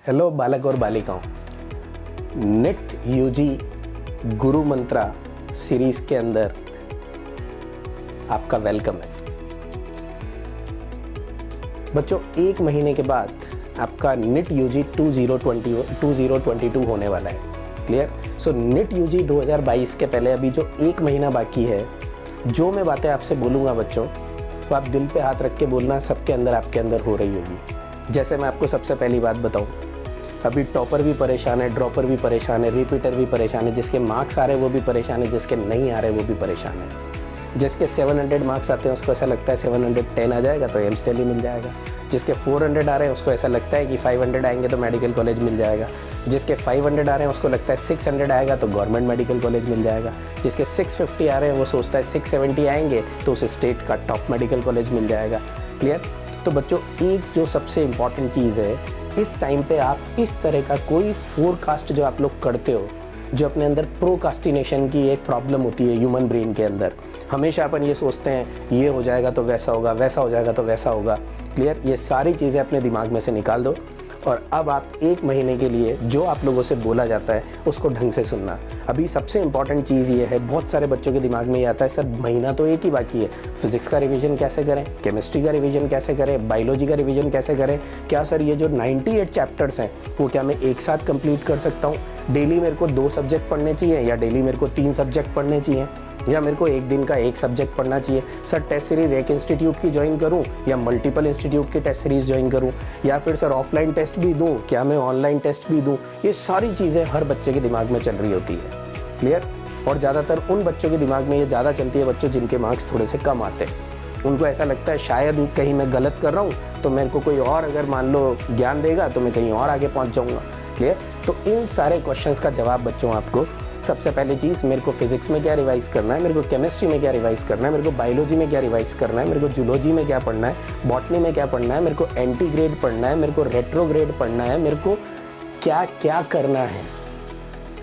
Hello बालक और बालिकाओं, नेट यूजी गुरु मंत्रा सीरीज के अंदर आपका वेलकम है। बच्चों, एक महीने के बाद आपका नेट यूजी 2022 होने वाला है। क्लियर? सो नेट यूजी 2022 के पहले अभी जो एक महीना बाकी है, जो मैं बातें आपसे बोलूँगा बच्चों, वो आप दिल पे हाथ रख के बोलना, सबके अंदर आपके अंदर हो रही होगी। जैसे मैं आपको सबसे पहली बात बताऊं, अभी टॉपर भी परेशान है, ड्रॉपर भी परेशान है, रिपीटर भी परेशान है, जिसके मार्क्स आ रहे हैं वो भी परेशान है, जिसके नहीं आ रहे वो भी परेशान है। जिसके 700 मार्क्स आते हैं उसको ऐसा लगता है 710 आ जाएगा तो एम्स दिल्ली मिल जाएगा। जिसके 400 आ रहे हैं उसको ऐसा लगता है कि 500 आएंगे तो मेडिकल कॉलेज मिल जाएगा। जिसके 500 आ रहे हैं उसको लगता है 600 आएगा तो गवर्नमेंट मेडिकल कॉलेज मिल जाएगा। जिसके 650 आ रहे हैं वो सोचता है 670 आएंगे तो उसे स्टेट का टॉप मेडिकल कॉलेज मिल जाएगा। क्लियर? तो बच्चों, एक जो सबसे इम्पॉर्टेंट चीज़ है, इस टाइम पे आप इस तरह का कोई फोरकास्ट जो आप लोग करते हो, जो अपने अंदर प्रोकास्टिनेशन की एक प्रॉब्लम होती है ह्यूमन ब्रेन के अंदर, हमेशा अपन ये सोचते हैं ये हो जाएगा तो वैसा होगा, वैसा हो जाएगा तो वैसा होगा। क्लियर? ये सारी चीज़ें अपने दिमाग में से निकाल दो और अब आप एक महीने के लिए जो आप लोगों से बोला जाता है उसको ढंग से सुनना। अभी सबसे इंपॉर्टेंट चीज़ ये है, बहुत सारे बच्चों के दिमाग में ये आता है सर महीना तो एक ही बाकी है, फिजिक्स का रिवीजन कैसे करें, केमिस्ट्री का रिवीजन कैसे करें, बायोलॉजी का रिवीजन कैसे करें, क्या सर ये जो 98 चैप्टर्स हैं वो क्या मैं एक साथ कंप्लीट कर सकता हूँ, डेली मेरे को 2 सब्जेक्ट पढ़ने चाहिए या डेली मेरे को 3 सब्जेक्ट पढ़ने चाहिए, या मेरे को एक दिन का एक सब्जेक्ट पढ़ना चाहिए, सर टेस्ट सीरीज़ एक इंस्टीट्यूट की ज्वाइन करूं या मल्टीपल इंस्टीट्यूट की टेस्ट सीरीज़ ज्वाइन करूं, या फिर सर ऑफलाइन टेस्ट भी दूं, क्या मैं ऑनलाइन टेस्ट भी दूं। ये सारी चीज़ें हर बच्चे के दिमाग में चल रही होती है। क्लियर? और ज़्यादातर उन बच्चों के दिमाग में ये ज़्यादा चलती है बच्चों जिनके मार्क्स थोड़े से कम आते हैं। उनको ऐसा लगता है शायद कहीं मैं गलत कर रहा हूँ तो मेरे को कोई और अगर मान लो ज्ञान देगा तो मैं कहीं और आगे पहुँच जाऊँगा। क्लियर? तो इन सारे क्वेश्चंस का जवाब बच्चों आपको, सबसे पहली चीज़, मेरे को फिजिक्स में क्या रिवाइज करना है, मेरे को केमिस्ट्री में क्या रिवाइज करना है, मेरे को बायोलॉजी में क्या रिवाइज करना है, मेरे को जूलॉजी में क्या पढ़ना है, बॉटनी में क्या पढ़ना है, मेरे को एंटीग्रेड पढ़ना है, मेरे को रेट्रोग्रेड पढ़ना है, मेरे को क्या क्या करना है,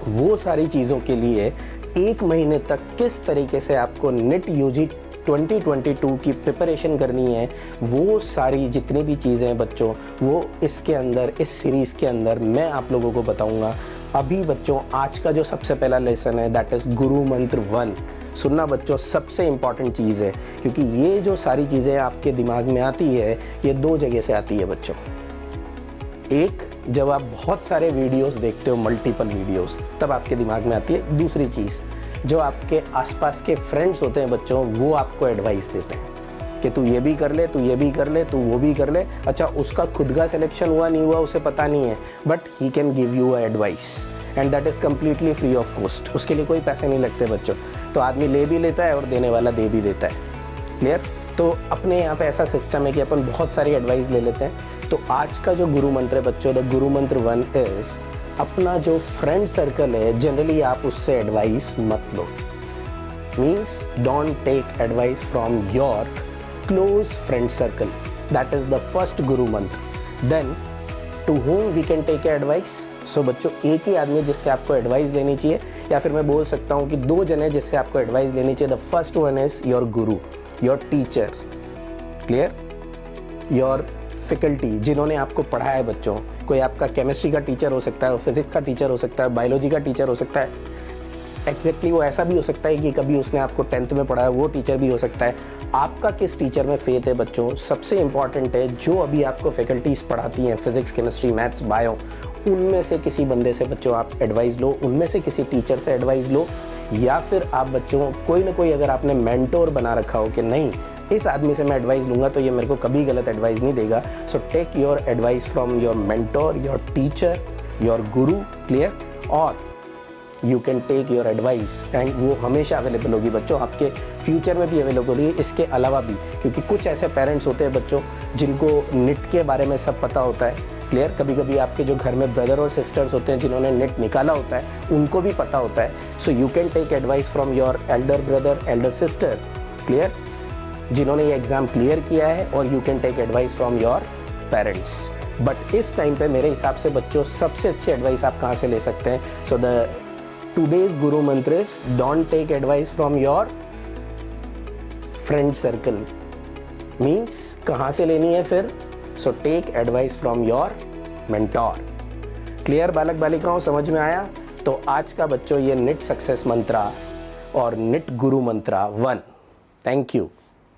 वो सारी चीज़ों के लिए एक महीने तक किस तरीके से आपको नेट यूजी 2022 की प्रिपरेशन करनी है, वो सारी जितनी भी चीज़ें हैं बच्चों, वो इसके अंदर, इस सीरीज़ के अंदर मैं आप लोगों को बताऊंगा। अभी बच्चों, आज का जो सबसे पहला लेसन है दैट इज़ गुरु मंत्र 1 सुनना बच्चों, सबसे इम्पॉर्टेंट चीज़ है, क्योंकि ये जो सारी चीज़ें आपके दिमाग में आती है ये 2 जगह से आती है बच्चों। एक, जब आप बहुत सारे वीडियोस देखते हो, मल्टीपल वीडियोस, तब आपके दिमाग में आती है। दूसरी चीज़, जो आपके आसपास के फ्रेंड्स होते हैं बच्चों, वो आपको एडवाइस देते हैं कि तू ये भी कर ले, तू ये भी कर ले, तू वो भी कर ले। अच्छा, उसका खुद का सिलेक्शन हुआ नहीं हुआ उसे पता नहीं है, but he can give you a advice and that is completely free of cost. उसके लिए कोई पैसे नहीं लगते बच्चों। तो आदमी ले भी लेता है और देने वाला दे भी देता है। क्लियर? तो अपने यहाँ पे ऐसा सिस्टम है कि अपन बहुत सारी एडवाइस ले लेते हैं। तो आज का जो गुरु मंत्र है बच्चों, द गुरु मंत्र 1 इज़, अपना जो फ्रेंड सर्कल है जनरली आप उससे एडवाइस मत लो। Means don't take advice from your close friend circle, that is the first guru mantra. Then to whom we can take advice. So बच्चों, एक ही आदमी जिससे आपको एडवाइस लेनी चाहिए, या फिर मैं बोल सकता हूँ कि 2 जने जिससे आपको एडवाइस लेनी चाहिए। The first one is your guru, your teacher. Clear? Your faculty, जिन्होंने आपको पढ़ाया है बच्चों। कोई आपका केमिस्ट्री का टीचर हो सकता है, फिजिक्स का टीचर हो सकता है, बायोलॉजी का टीचर हो सकता है। एग्जैक्टली वो ऐसा भी हो सकता है कि कभी उसने आपको 10th में पढ़ाया, वो टीचर भी हो सकता है। आपका किस टीचर में फेथ है बच्चों, सबसे इंपॉर्टेंट है। जो अभी आपको फैकल्टीज़ पढ़ाती हैं, फिजिक्स, केमिस्ट्री, मैथ्स, बायो, उनमें से किसी बंदे से बच्चों आप एडवाइस लो, उनमें से किसी टीचर से एडवाइस लो, या फिर आप बच्चों कोई ना कोई अगर आपने मेंटोर बना रखा हो कि नहीं इस आदमी से मैं एडवाइस लूँगा तो ये मेरे को कभी गलत एडवाइस नहीं देगा। So take your advice from your mentor, your teacher, your guru. Clear? और you can take your advice and वो हमेशा अवेलेबल होगी बच्चों, आपके फ्यूचर में भी अवेलेबल होगी, इसके अलावा भी। क्योंकि कुछ ऐसे पेरेंट्स होते हैं बच्चों जिनको नेट के बारे में सब पता होता है। क्लियर? कभी कभी आपके जो घर में ब्रदर और सिस्टर्स होते हैं जिन्होंने नेट निकाला होता है, उनको भी पता होता है। So you can take advice from your elder brother, elder sister. Clear? जिन्होंने ये एग्ज़ाम क्लियर किया है, और you can take advice from your parents. But इस टाइम पे मेरे हिसाब से बच्चों सबसे अच्छी एडवाइस आप कहाँ से ले सकते हैं? So the today's guru mantra is don't take advice from your friend circle. Means कहाँ से लेनी है फिर? So take advice from your mentor. Clear बालक बालिकाओं, समझ में आया? तो आज का बच्चों ये निट सक्सेस मंत्रा और knit Guru Mantra 1। Thank you.